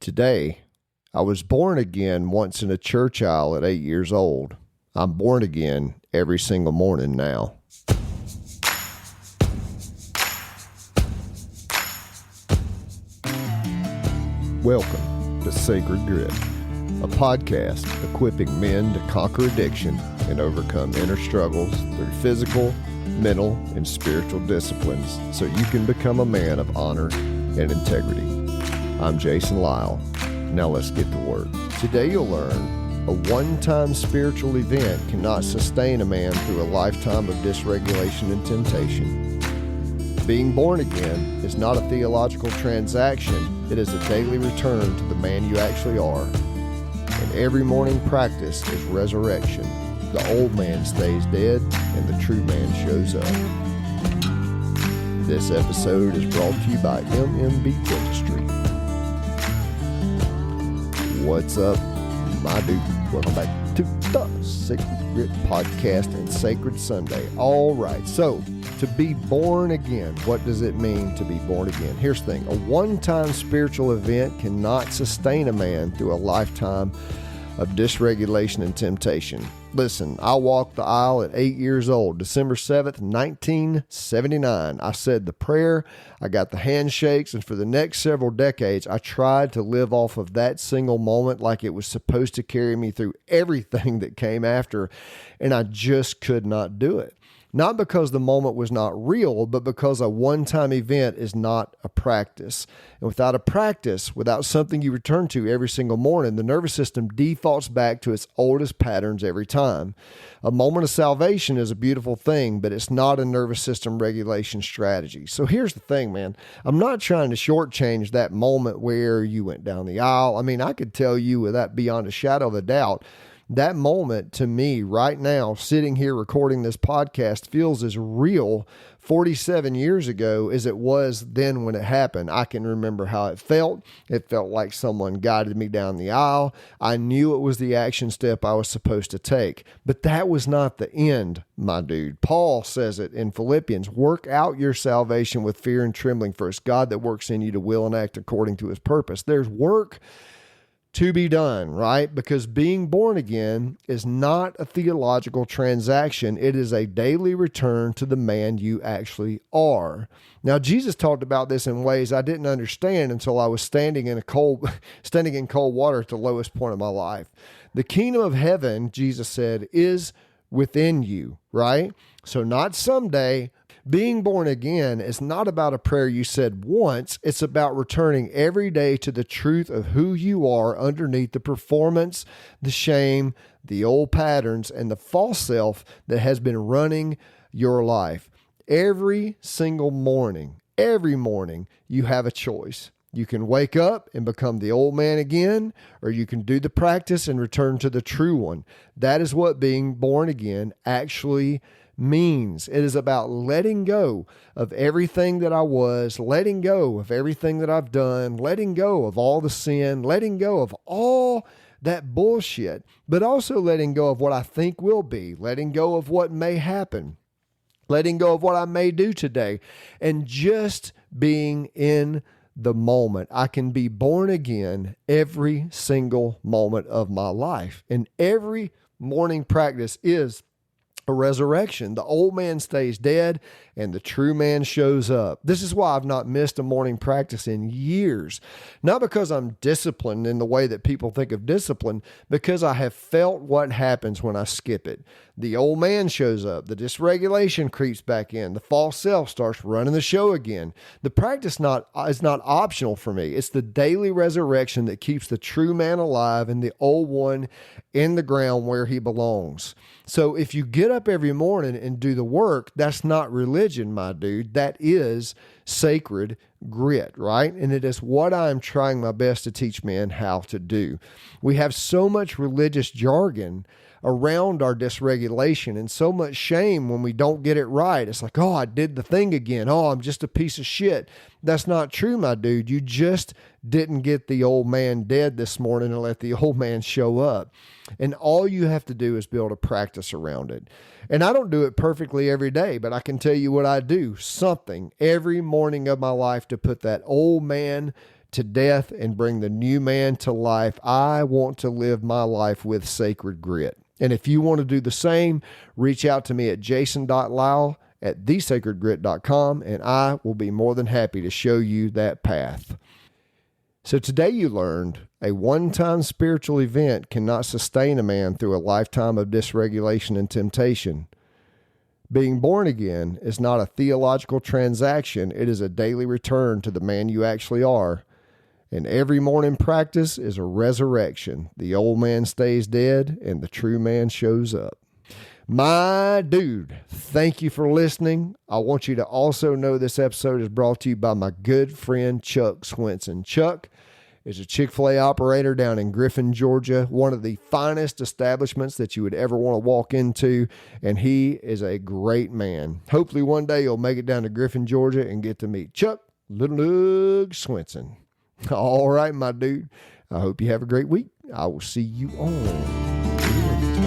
Today, I was born again once in a church aisle at 8 years old. I'm born again every single morning now. Welcome to Sacred Grit, a podcast equipping men to conquer addiction and overcome inner struggles through physical, mental, and spiritual disciplines so you can become a man of honor and integrity. I'm Jason.lyle. Now let's get to work. Today you'll learn a one-time spiritual event cannot sustain a man through a lifetime of dysregulation and temptation. Being born again is not a theological transaction. It is a daily return to the man you actually are. And every morning practice is resurrection. The old man stays dead and the true man shows up. This episode is brought to you by MMB Dentistry. What's up, my dude? Welcome back to the Sacred Grit Podcast and Sacred Sunday. All right, so to be born again, what does it mean to be born again? Here's the thing. A one-time spiritual event cannot sustain a man through a lifetime of dysregulation and temptation. Listen, I walked the aisle at 8 years old, December 7th, 1979. I said the prayer, I got the handshakes, and for the next several decades, I tried to live off of that single moment like it was supposed to carry me through everything that came after, and I just could not do it. Not because the moment was not real, but because a one-time event is not a practice. And without a practice, without something you return to every single morning, the nervous system defaults back to its oldest patterns every time. A moment of salvation is a beautiful thing, but it's not a nervous system regulation strategy. So here's the thing, man. I'm not trying to shortchange that moment where you went down the aisle. I mean, I could tell you with that beyond a shadow of a doubt, that moment to me right now, sitting here recording this podcast, feels as real 47 years ago as it was then when it happened. I can remember how it felt. It felt like someone guided me down the aisle. I knew it was the action step I was supposed to take. But that was not the end, my dude. Paul says it in Philippians, work out your salvation with fear and trembling, for it's God that works in you to will and act according to his purpose. There's work to be done, right? Because being born again is not a theological transaction. It is a daily return to the man you actually are. Now, Jesus talked about this in ways I didn't understand until I was standing in cold water at the lowest point of my life. The kingdom of heaven, Jesus said, is within you, right? So not someday. Being born again is not about a prayer you said once. It's about returning every day to the truth of who you are underneath the performance, the shame, the old patterns, and the false self that has been running your life. Every single morning, you have a choice. You can wake up and become the old man again, or you can do the practice and return to the true one. That is what being born again actually means. It is about letting go of everything that I was, letting go of everything that I've done, letting go of all the sin, letting go of all that bullshit, but also letting go of what I think will be, letting go of what may happen, letting go of what I may do today, and just being in the moment. I can be born again every single moment of my life, and every morning practice is a resurrection. The old man stays dead and the true man shows up. This is why I've not missed a morning practice in years. Not because I'm disciplined in the way that people think of discipline, because I have felt what happens when I skip it. The old man shows up. The dysregulation creeps back in. The false self starts running the show again. The practice is not optional for me. It's the daily resurrection that keeps the true man alive and the old one in the ground where he belongs. So if you get up every morning and do the work, that's not religion, my dude. That is sacred grit, right? And it is what I am trying my best to teach men how to do. We have so much religious jargon around our dysregulation and so much shame when we don't get it right. It's like, oh, I did the thing again. Oh, I'm just a piece of shit. That's not true, my dude. You just didn't get the old man dead this morning and let the old man show up. And all you have to do is build a practice around it. And I don't do it perfectly every day, but I can tell you what I do. Something every morning of my life to put that old man to death and bring the new man to life. I want to live my life with sacred grit. And if you want to do the same, reach out to me at jason.lyle at thesacredgrit.com, and I will be more than happy to show you that path. So today you learned a one-time spiritual event cannot sustain a man through a lifetime of dysregulation and temptation. Being born again is not a theological transaction. It is a daily return to the man you actually are. And every morning practice is a resurrection. The old man stays dead and the true man shows up. My dude, thank you for listening. I want you to also know this episode is brought to you by my good friend Chuck Swinson. Chuck is a Chick-fil-A operator down in Griffin, Georgia, one of the finest establishments that you would ever want to walk into, and he is a great man. Hopefully one day you'll make it down to Griffin, Georgia, and get to meet Chuck Little Doug Swinson. All right, my dude. I hope you have a great week. I will see you on